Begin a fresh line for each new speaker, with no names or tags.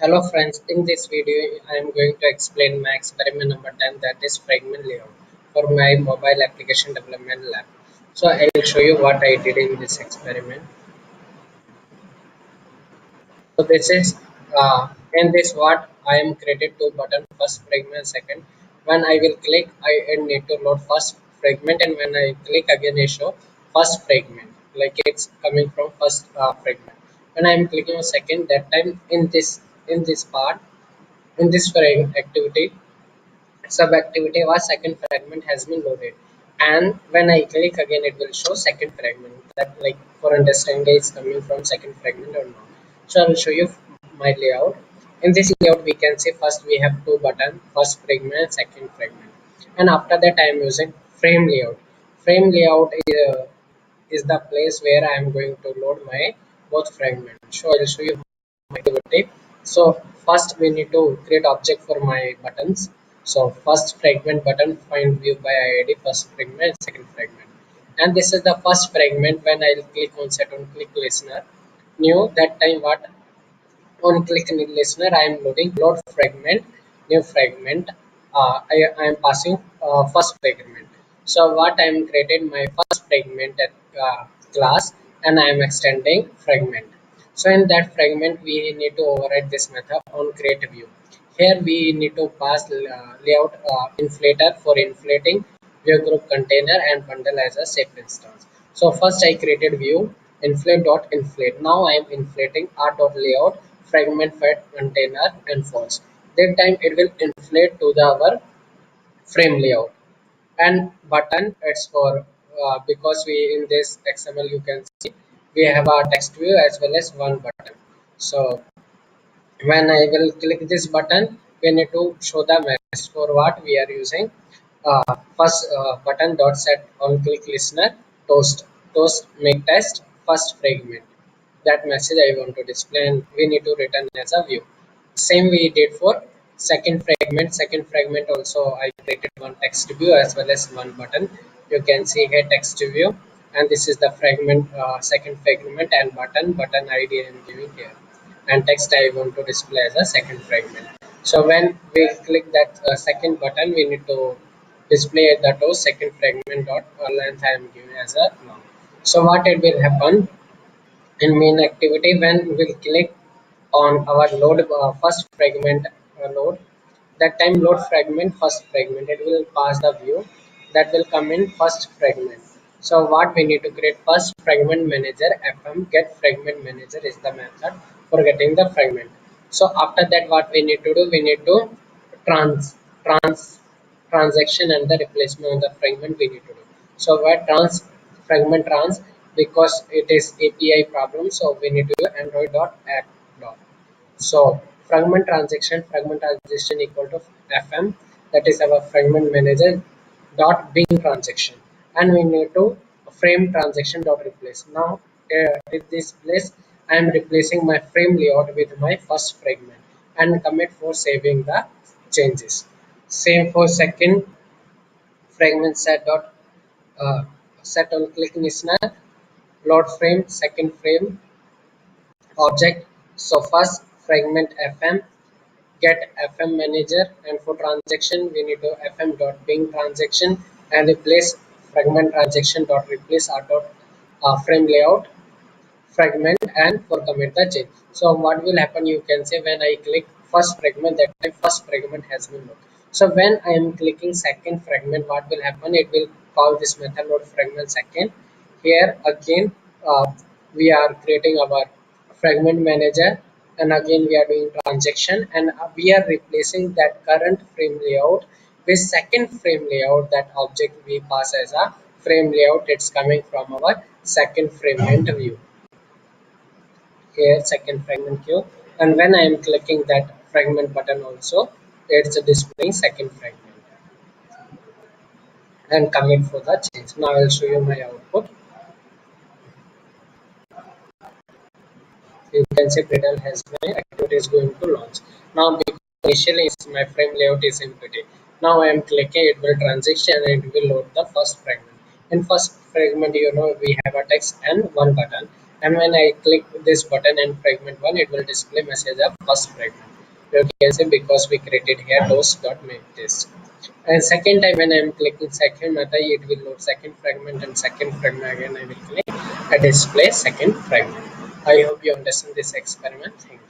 Hello friends, in this video I am going to explain my experiment number 10, that is fragment layout for my mobile application development lab. So I will show you what I did in this experiment. So this is in this what I am created two button, first fragment, second. When I will click I need to load first fragment, and when I click again I show first fragment, like it's coming from first fragment. When I am clicking on second, that time in this part, in this activity, sub activity was second fragment has been loaded, and when I click again it will show second fragment, that like for understanding is coming from second fragment or not. So I will show you my layout. In this layout we can see first we have two button, first fragment and second fragment, and after that I am using frame layout. Frame layout is the place where I am going to load my both fragments. So I will show you my activity. So first we need to create object for my buttons. So first fragment button, find view by id, first fragment, second fragment, and this is the first fragment. When I will click on set on click listener new, that time what, on click in listener I am loading load fragment, new fragment. I am passing first fragment. So what I am created my first fragment at class, and I am extending fragment. So in that fragment we need to override this method on create view. Here we need to pass layout inflator for inflating view group container and bundle as a safe instance. So first I created view inflate dot inflate. Now I am inflating r dot layout fragment fed container and false. That time it will inflate to the our frame layout. And button, it's for because we in this xml you can see we have a text view as well as one button. So when I will click this button, we need to show the message for what we are using. First button dot set on click listener toast make test first fragment. That message I want to display, and we need to return as a view. Same we did for second fragment. Second fragment also I created one text view as well as one button. You can see here text view, and this is the fragment, second fragment, and button ID I am giving here, and text I want to display as a second fragment. So when we click that second button, we need to display the to second fragment dot length I am giving as a long. So what it will happen in main activity, when we'll click on our load first fragment load, that time load fragment first fragment, it will pass the view that will come in first fragment. So what we need to create first fragment manager, fm get fragment manager is the method for getting the fragment. So after that what we need to do, we need to trans transaction and the replacement of the fragment we need to do. So where fragment trans, because it is API problem, so we need to do android dot add dot. So fragment transaction equal to fm, that is our fragment manager dot being transaction, and we need to frame transaction dot replace. Now in this place I am replacing my frame layout with my first fragment, and commit for saving the changes. Same for second fragment set dot set on click listener load frame second frame object. So first fragment fm get fm manager, and for transaction we need to fm dot being transaction and replace fragment transaction dot replace r dot frame layout fragment, and for commit the change. So what will happen, you can say when I click first fragment, that time first fragment has been loaded. So when I am clicking second fragment, what will happen, it will call this method load fragment second. Here again we are creating our fragment manager, and again we are doing transaction, and we are replacing that current frame layout with second frame layout. That object we pass as a frame layout, it's coming from our second fragment view. Here second fragment queue, and when I am clicking that fragment button also, it's displaying second fragment, and commit for the change. Now I will show you my output. You can see Gradle has my activity is going to launch. Now because initially my frame layout is empty, now I am clicking, it will transition and it will load the first fragment. In first fragment, we have a text and one button, And when I click this button and fragment 1, it will display message of first fragment. You can see because we created here make this. And second time when I am clicking second method, it will load second fragment, and second fragment again I will click and display second fragment. I hope you understand this experiment. Thank you.